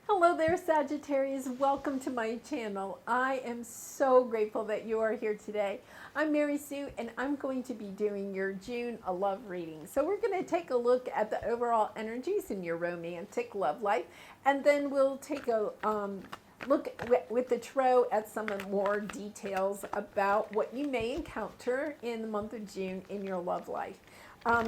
Hello there, Sagittarius. Welcome to my channel. I am so grateful that you are here today. I'm Mary Sue, and I'm going to be doing your June love reading. So we're going to take a look at the overall energies in your romantic love life, and then we'll take a look with the tarot at some more details about what you may encounter in the month of June in your love life.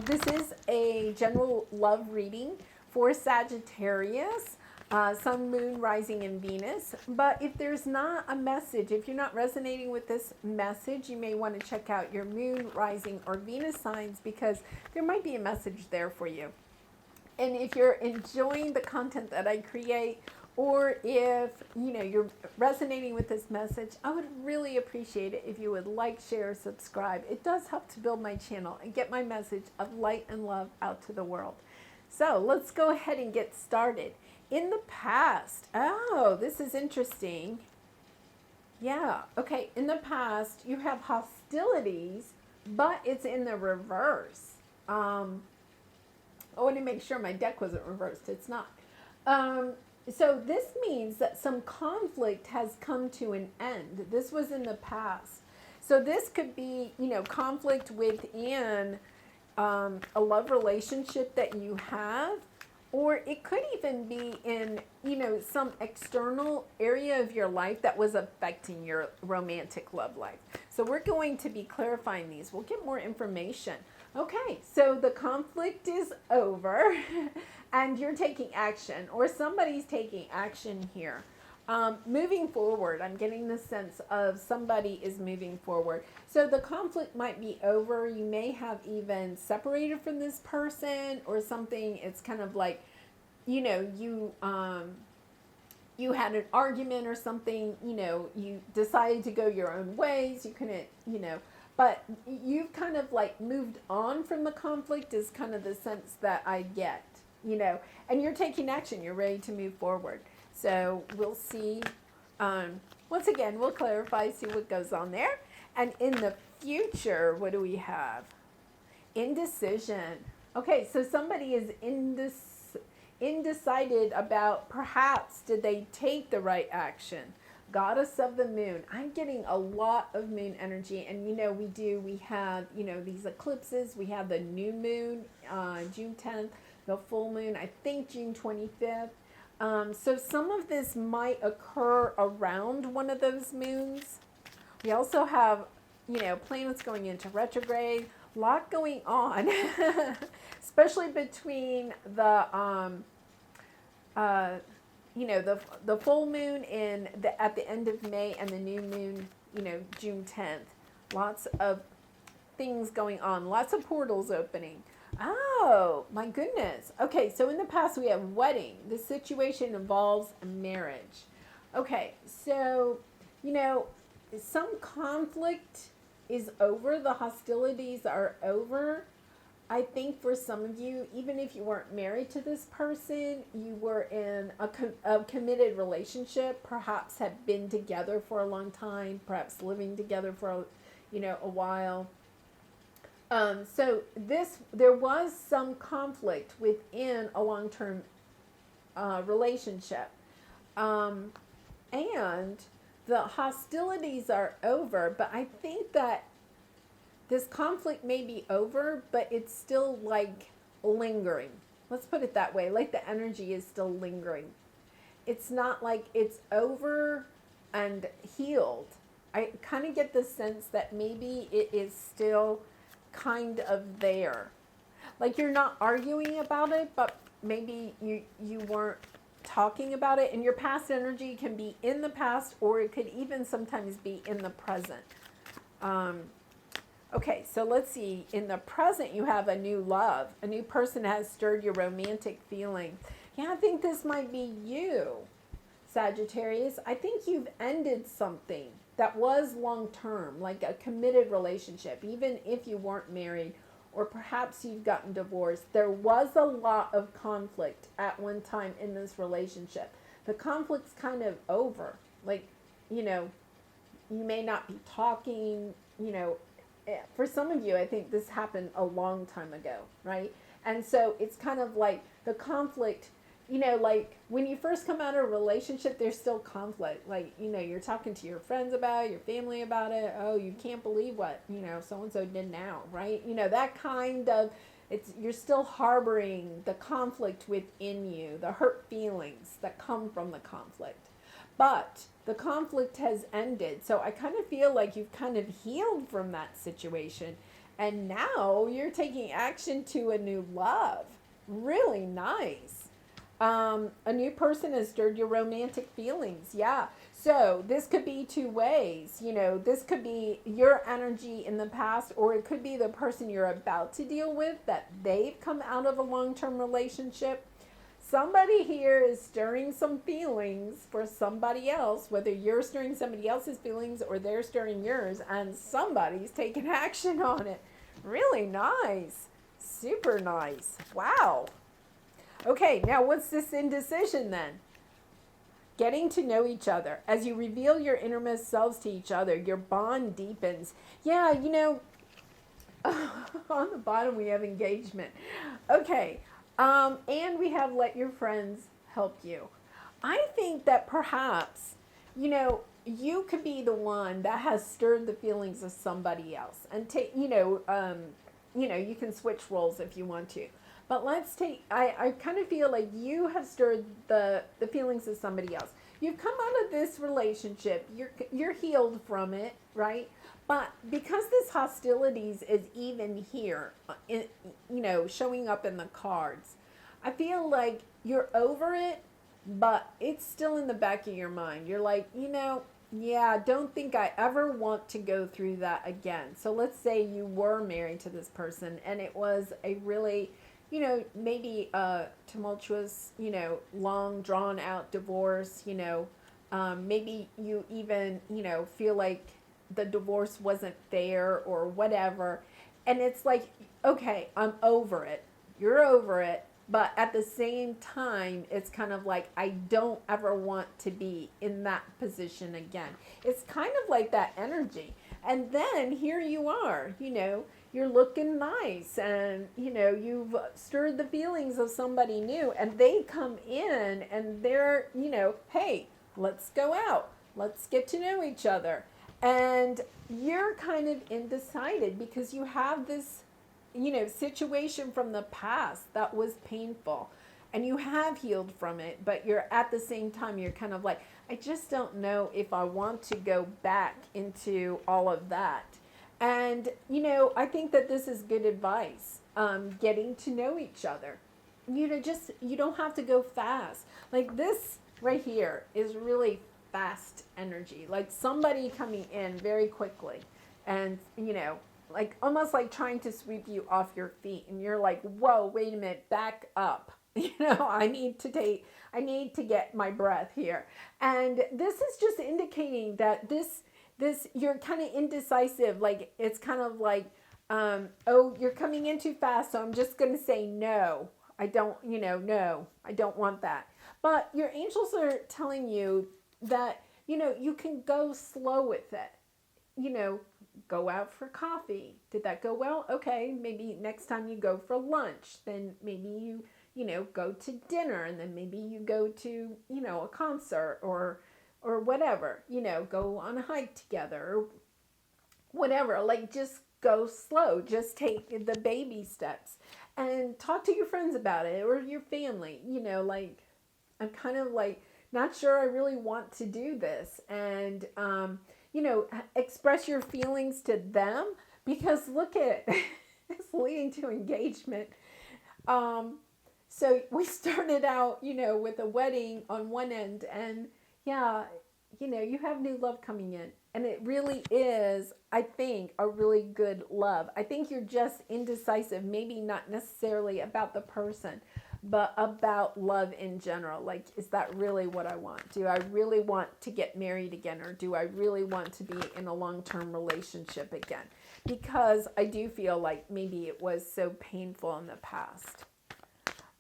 This is a general love reading for Sagittarius. Sun, Moon, Rising, and Venus. But if there's not a message, if you're not resonating with this message, you may want to check out your Moon, Rising, or Venus signs because there might be a message there for you. And if you're enjoying the content that I create, or if you're resonating with this message, I would really appreciate it if you would like, share, subscribe. It does help to build my channel and get my message of light and love out to the world. So let's go ahead and get started. In the past, oh, this is interesting. Yeah, okay, in the past, you have hostilities, but it's in the reverse. I want to make sure my deck wasn't reversed. It's not. So this means that some conflict has come to an end. This was in the past. So this could be, conflict within a love relationship that you have. Or it could even be in, some external area of your life that was affecting your romantic love life. So we're going to be clarifying these. We'll get more information. Okay, so the conflict is over and you're taking action, or somebody's taking action here. Moving forward, I'm getting the sense of somebody is moving forward. So the conflict might be over. You may have even separated from this person or something. It's kind of like, you had an argument or something, you decided to go your own ways. You couldn't, but you've kind of like moved on from the conflict is kind of the sense that I get, and you're taking action. You're ready to move forward. So we'll see. Once again, we'll clarify, see what goes on there. And in the future, what do we have? Indecision. Okay, so somebody is undecided about perhaps did they take the right action. Goddess of the Moon. I'm getting a lot of moon energy. And we have, these eclipses. We have the new moon, June 10th, the full moon, I think June 25th. So some of this might occur around one of those moons. We also have, planets going into retrograde. A lot going on, especially between the, the full moon at the end of May and the new moon, June 10th. Lots of things going on. Lots of portals opening. Oh, my goodness. Okay, so in the past we have wedding. This situation involves marriage. Okay, so, some conflict is over. The hostilities are over. I think for some of you, even if you weren't married to this person, you were in a committed relationship, perhaps have been together for a long time, perhaps living together for, a while. So there was some conflict within a long-term relationship. And the hostilities are over, but I think that this conflict may be over, but it's still like lingering. Let's put it that way. Like the energy is still lingering. It's not like it's over and healed. I kind of get the sense that maybe it is still kind of there. Like you're not arguing about it, but maybe you weren't talking about it, and your past energy can be in the past, or it could even sometimes be in the present. Okay, so let's see. In the present, you have a new love. A new person has stirred your romantic feeling. Yeah, I think this might be you, Sagittarius. I think you've ended something that was long-term, like a committed relationship, even if you weren't married, or perhaps you've gotten divorced. There was a lot of conflict at one time in this relationship. The conflict's kind of over. Like, you may not be talking, for some of you, I think this happened a long time ago, right? And so it's kind of like the conflict you know, like when you first come out of a relationship, there's still conflict. Like, you know, you're talking to your friends about it, your family about it. Oh, you can't believe what, you know, so-and-so did now, right? You know, that kind of, you're still harboring the conflict within you, the hurt feelings that come from the conflict. But the conflict has ended. So I kind of feel like you've kind of healed from that situation. And now you're taking action to a new love. Really nice. A new person has stirred your romantic feelings. Yeah. So this could be two ways. You know, this could be your energy in the past, or it could be the person you're about to deal with, that they've come out of a long-term relationship. Somebody here is stirring some feelings for somebody else, whether you're stirring somebody else's feelings or they're stirring yours, and somebody's taking action on it. Really nice. Super nice. Wow. Okay, now what's this indecision then? Getting to know each other. As you reveal your innermost selves to each other, your bond deepens. Yeah, you know, on the bottom we have engagement. Okay, and we have let your friends help you. I think that perhaps, you know, you could be the one that has stirred the feelings of somebody else. And take, you know, you can switch roles if you want to. But let's take, I kind of feel like you have stirred the feelings of somebody else. You've come out of this relationship. You're healed from it, right? But because this hostilities is even here, you know, showing up in the cards, I feel like you're over it, but it's still in the back of your mind. You're like, you know, yeah, don't think I ever want to go through that again. So let's say you were married to this person and it was a really, you know, maybe a tumultuous, you know, long drawn out divorce, you know, maybe you even, you know, feel like the divorce wasn't fair or whatever. And it's like, okay, I'm over it. You're over it. But at the same time, it's kind of like, I don't ever want to be in that position again. It's kind of like that energy. And then here you are, you know, you're looking nice and, you know, you've stirred the feelings of somebody new and they come in and they're, you know, hey, let's go out. Let's get to know each other. And you're kind of undecided because you have this, you know, situation from the past that was painful and you have healed from it, but you're at the same time, you're kind of like, I just don't know if I want to go back into all of that. And, you know, I think that this is good advice, getting to know each other. You know, just, you don't have to go fast. Like this right here is really fast energy, like somebody coming in very quickly and, you know, like almost like trying to sweep you off your feet. And you're like, whoa, wait a minute, back up. You know, I need to get my breath here. And this is just indicating that this, you're kind of indecisive. Like, it's kind of like, oh, you're coming in too fast. So I'm just going to say, no, I don't, you know, no, I don't want that. But your angels are telling you that, you know, you can go slow with it. You know, go out for coffee. Did that go well? Okay, maybe next time you go for lunch, then maybe you know, go to dinner, and then maybe you go to, you know, a concert or whatever, you know, go on a hike together or whatever. Like, just go slow. Just take the baby steps and talk to your friends about it or your family. You know, like, I'm kind of like not sure I really want to do this. And, you know, express your feelings to them, because look at it's leading to engagement. So we started out, you know, with a wedding on one end, and yeah, you know, you have new love coming in, and it really is, I think, a really good love. I think you're just indecisive, maybe not necessarily about the person, but about love in general. Like, is that really what I want? Do I really want to get married again? Or do I really want to be in a long-term relationship again? Because I do feel like maybe it was so painful in the past.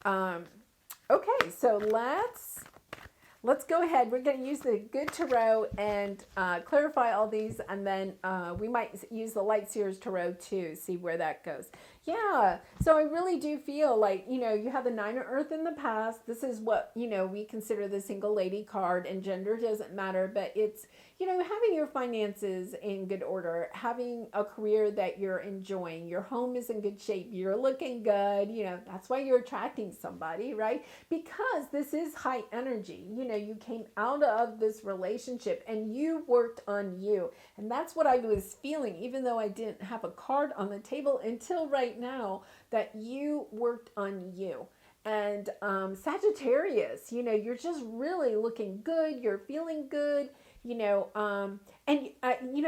Okay, so let's go ahead. We're going to use the Good Tarot and clarify all these, and then we might use the Light Seers Tarot too, see where that goes. Yeah. So I really do feel like, you have the Nine of Earth in the past. This is what, we consider the single lady card, and gender doesn't matter, but it's, having your finances in good order, having a career that you're enjoying, your home is in good shape, you're looking good, that's why you're attracting somebody, right? Because this is high energy. You came out of this relationship and you worked on you. And that's what I was feeling, even though I didn't have a card on the table until right now, that you worked on you. And Sagittarius, you're just really looking good. You're feeling good,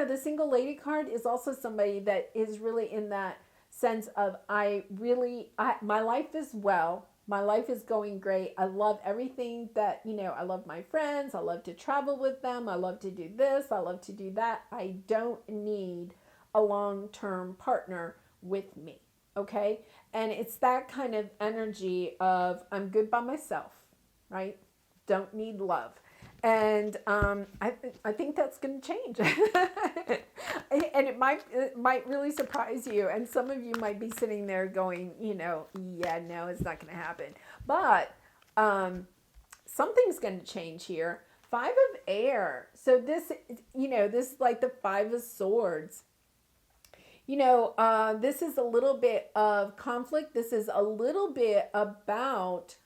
the single lady card is also somebody that is really in that sense of, my life is well. My life is going great. I love everything that, I love my friends. I love to travel with them. I love to do this. I love to do that. I don't need a long-term partner with me. Okay. And it's that kind of energy of, I'm good by myself, right? Don't need love. And I think that's going to change. And it might really surprise you. And some of you might be sitting there going, yeah, no, it's not going to happen. But something's going to change here. Five of Air. So this, this is like the Five of Swords. This is a little bit of conflict. This is a little bit about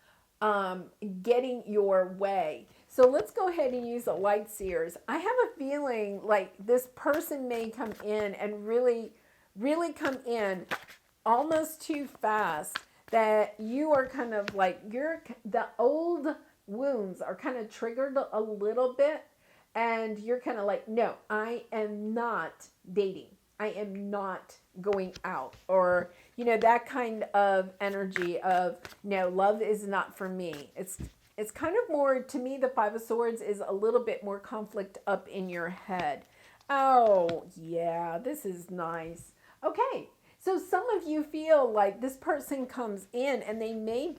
getting your way. So let's go ahead and use the light seers. I have a feeling like this person may come in and really, really come in almost too fast, that you are kind of like, the old wounds are kind of triggered a little bit, and you're kind of like, no, I am not dating. I am not going out, or, that kind of energy of, no, love is not for me. It's kind of more, to me, the Five of Swords is a little bit more conflict up in your head. Oh, yeah, this is nice. Okay, so some of you feel like this person comes in and they may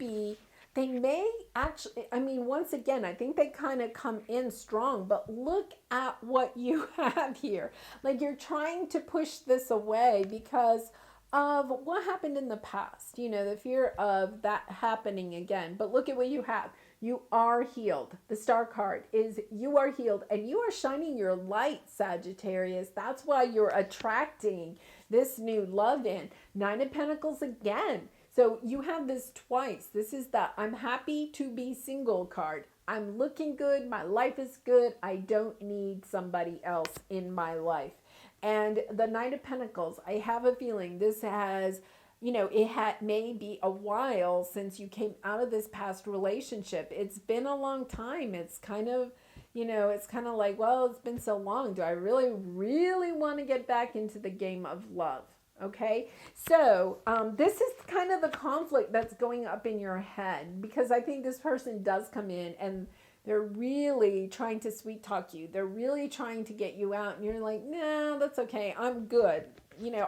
actually, once again, I think they kind of come in strong, but look at what you have here. Like, you're trying to push this away because of what happened in the past, the fear of that happening again. But look at what you have. You are healed. The Star card is you are healed, and you are shining your light, Sagittarius. That's why you're attracting this new love in. Nine of Pentacles again. So you have this twice. This is the I'm happy to be single card. I'm looking good. My life is good. I don't need somebody else in my life. And the Knight of Pentacles, I have a feeling this has, it may be a while since you came out of this past relationship. It's been a long time. It's kind of, it's kind of like, well, it's been so long. Do I really, really want to get back into the game of love? Okay, so this is kind of the conflict that's going up in your head, because I think this person does come in and they're really trying to sweet talk you. They're really trying to get you out, and you're like, no, that's okay. I'm good.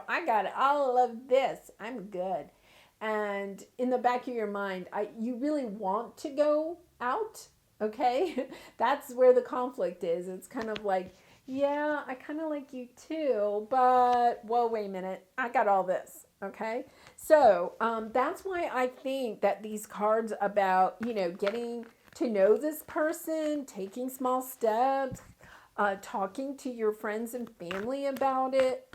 I got it. All of this. I'm good. And in the back of your mind, you really want to go out. Okay, that's where the conflict is. It's kind of like, yeah, I kind of like you too, but, whoa, wait a minute. I got all this, okay? So that's why I think that these cards about, getting to know this person, taking small steps, talking to your friends and family about it,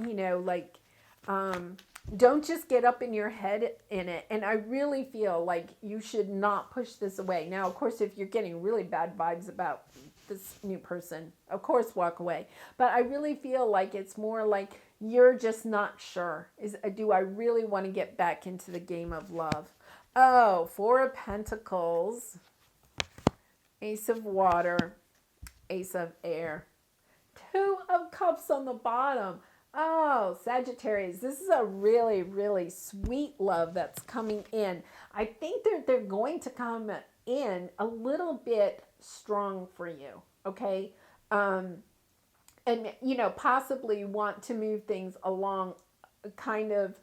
don't just get up in your head in it. And I really feel like you should not push this away. Now, of course, if you're getting really bad vibes about this new person, of course, walk away. But I really feel like it's more like you're just not sure. Do I really want to get back into the game of love? Oh, Four of Pentacles, Ace of Water, Ace of Air, Two of Cups on the bottom. Oh, Sagittarius, this is a really, really sweet love that's coming in. I think they're going to come in a little bit strong for you, okay? And, possibly want to move things along kind of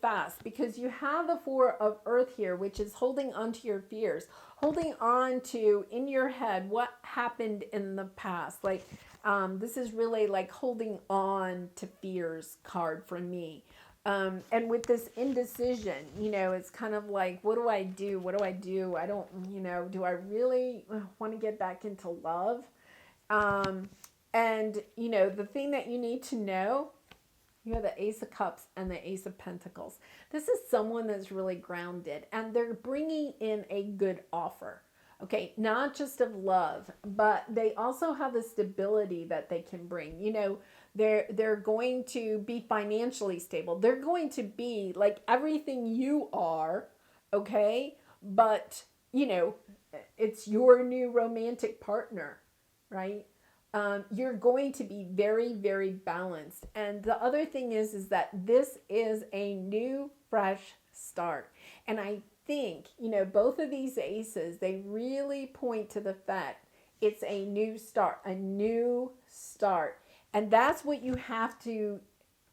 fast, because you have the Four of Earth here, which is holding on to your fears, holding on to, in your head, what happened in the past. Like, this is really like holding on to fears card for me. And with this indecision, it's kind of like, what do I do? What do I do? I don't, do I really want to get back into love? And, the thing that you need to know, you have the Ace of Cups and the Ace of Pentacles. This is someone that's really grounded, and they're bringing in a good offer. Okay, not just of love, but they also have the stability that they can bring. They're going to be financially stable. They're going to be like everything you are, okay? But, it's your new romantic partner, right? You're going to be very, very balanced. And the other thing is that this is a new, fresh start. And I think, both of these aces, they really point to the fact it's a new start, a new start. And that's what you have to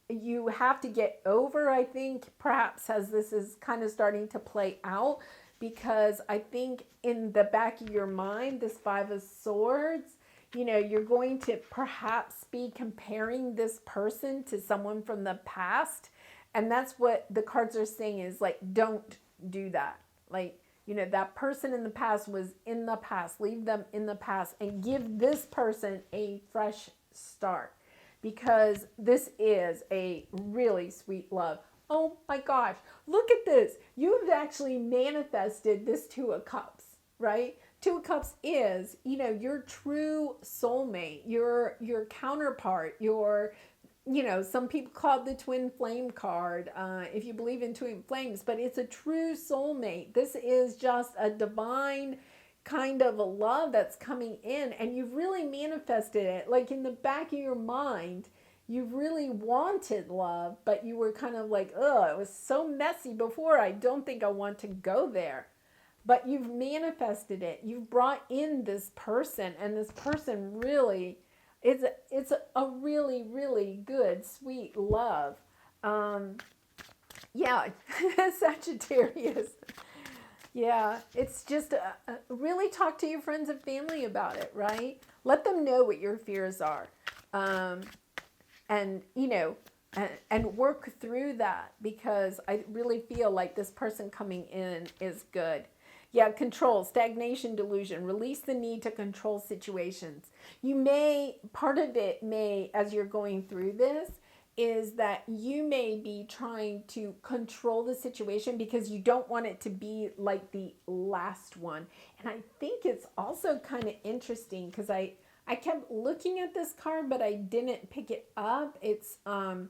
get over, I think, perhaps as this is kind of starting to play out, because I think in the back of your mind, this Five of Swords, you're going to perhaps be comparing this person to someone from the past. And that's what the cards are saying is like, don't do that. Like, that person in the past was in the past. Leave them in the past and give this person a fresh start, because this is a really sweet love. Oh my gosh, look at this. You've actually manifested this Two of Cups, right? Two of Cups is, your true soulmate, your counterpart, your, some people call it the twin flame card, if you believe in twin flames, but it's a true soulmate. This is just a divine kind of a love that's coming in, and you've really manifested it. Like in the back of your mind, you really wanted love, but you were kind of like, oh, it was so messy before. I don't think I want to go there. But you've manifested it. You've brought in this person, and this person really, it's a really, really good, sweet love. Yeah, Sagittarius. Yeah, it's just really talk to your friends and family about it, right? Let them know what your fears are. And work through that, because I really feel like this person coming in is good. Yeah, control, stagnation, delusion. Release the need to control situations. Part of it may, as you're going through this, is that you may be trying to control the situation because you don't want it to be like the last one. And I think it's also kind of interesting because I kept looking at this card, but I didn't pick it up. It's, one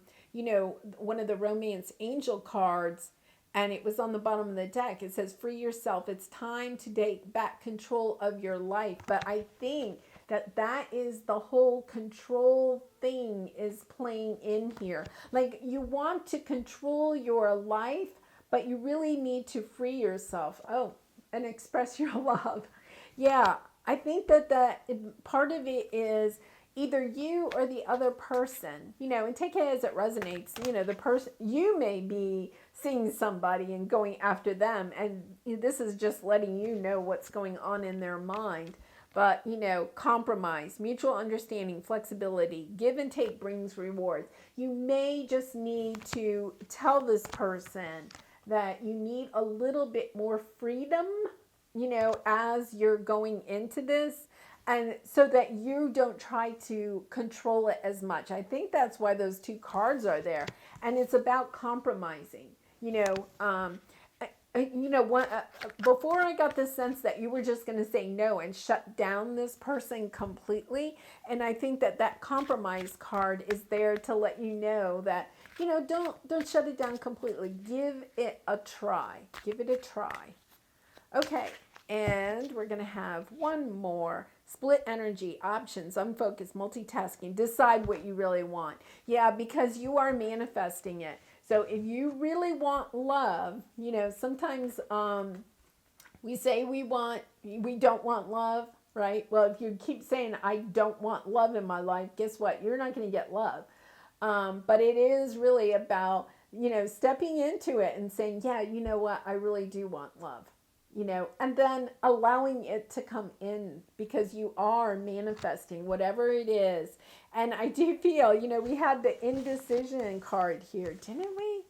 of the romance angel cards, and it was on the bottom of the deck. It says, free yourself. It's time to take back control of your life. But I think that is the whole control thing is playing in here. Like, you want to control your life, but you really need to free yourself. Oh, and express your love. Yeah, I think that part of it is either you or the other person, and take it as it resonates. The person, you may be seeing somebody and going after them, and this is just letting you know what's going on in their mind. But, compromise, mutual understanding, flexibility, give and take brings rewards. You may just need to tell this person that you need a little bit more freedom, as you're going into this, and so that you don't try to control it as much. I think that's why those two cards are there. And it's about compromising, before I got the sense that you were just going to say no and shut down this person completely. And I think that compromise card is there to let you know that, don't shut it down completely. Give it a try. Give it a try. Okay. And we're going to have one more. Split energy, options, unfocused, multitasking. Decide what you really want. Yeah, because you are manifesting it. So if you really want love, sometimes we say we don't want love, right? Well, if you keep saying, I don't want love in my life, guess what? You're not going to get love. But it is really about, stepping into it and saying, yeah, you know what? I really do want love. And then allowing it to come in, because you are manifesting whatever it is. And I do feel, we had the indecision card here, didn't we?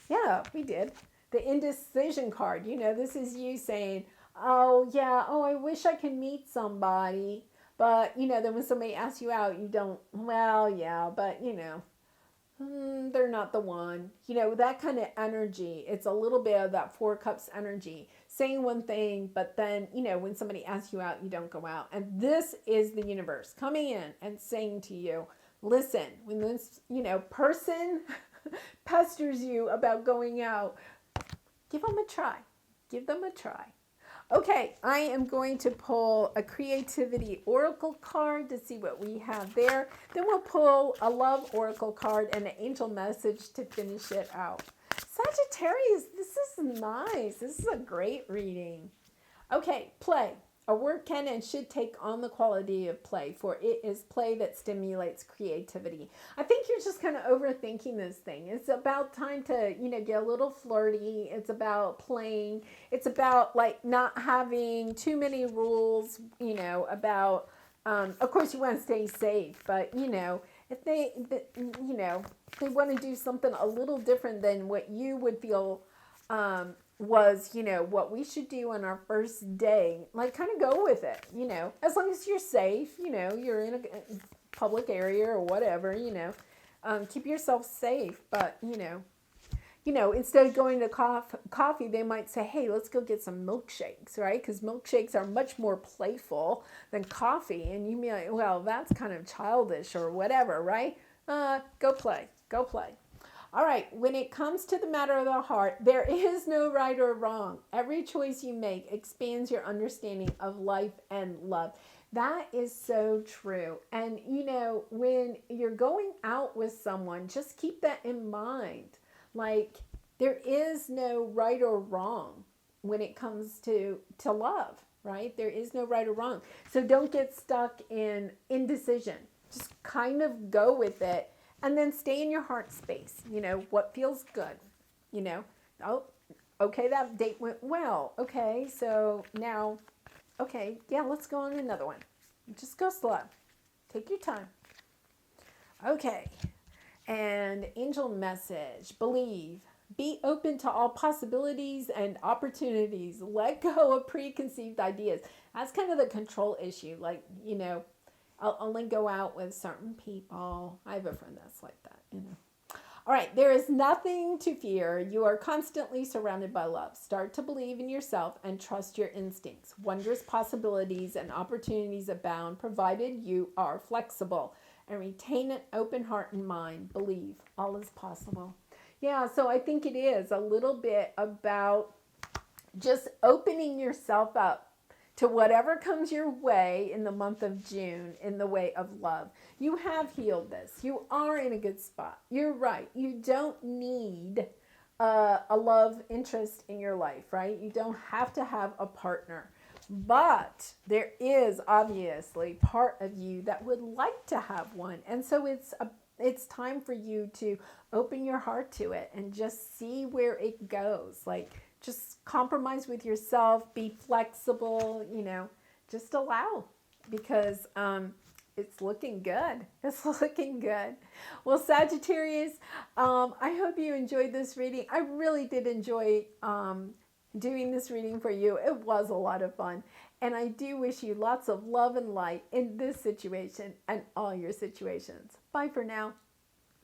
Yeah, we did. The indecision card. You know, this is you saying, oh, yeah, oh, I wish I could meet somebody. But, you know, then when somebody asks you out, you don't, well, yeah, but, you know, they're not the one. You know, that kind of energy. It's a little bit of that Four Cups energy. Saying one thing, but then, you know, when somebody asks you out, you don't go out. And this is the universe coming in and saying to you, listen, when this, you know, person pesters you about going out, give them a try. Give them a try. Okay, I am going to pull a creativity oracle card to see what we have there. Then we'll pull a love oracle card and an angel message to finish it out. Sagittarius, this is nice. This is a great reading. Okay, play. A word can and should take on the quality of play, for it is play that stimulates creativity. I think you're just kind of overthinking this thing. It's about time to, you know, get a little flirty. It's about playing. It's about like not having too many rules, you know, about, of course you want to stay safe, but you know, if they, you know, they want to do something a little different than what you would feel, was, you know, what we should do on our first day, like kind of go with it, you know, as long as you're safe, you know, you're in a public area or whatever, you know, keep yourself safe. But, you know, instead of going to coffee, they might say, hey, let's go get some milkshakes, right? Because milkshakes are much more playful than coffee. And you be like, well, that's kind of childish or whatever, right? Go play. Go play. All right, when it comes to the matter of the heart, there is no right or wrong. Every choice you make expands your understanding of life and love. That is so true. And, you know, when you're going out with someone, just keep that in mind. Like, there is no right or wrong when it comes to love, right? There is no right or wrong. So don't get stuck in indecision. Just kind of go with it. And then stay in your heart space, you know, what feels good, you know. Oh, okay, that date went well. Okay, so now, okay, yeah, let's go on another one. Just go slow. Take your time. Okay, and angel message, believe. Be open to all possibilities and opportunities. Let go of preconceived ideas. That's kind of the control issue, like, you know, I'll only go out with certain people. I have a friend that's like that, you know. All right, there is nothing to fear. You are constantly surrounded by love. Start to believe in yourself and trust your instincts. Wondrous possibilities and opportunities abound, provided you are flexible and retain an open heart and mind. Believe all is possible. Yeah, so I think it is a little bit about just opening yourself up to whatever comes your way in the month of June in the way of love. You have healed this. You are in a good spot. You're right. You don't need a love interest in your life, right? You don't have to have a partner. But there is obviously part of you that would like to have one. And so it's time for you to open your heart to it and just see where it goes. Like, just compromise with yourself, be flexible, you know, just allow, because it's looking good. It's looking good. Well, Sagittarius, I hope you enjoyed this reading. I really did enjoy doing this reading for you. It was a lot of fun. And I do wish you lots of love and light in this situation and all your situations. Bye for now.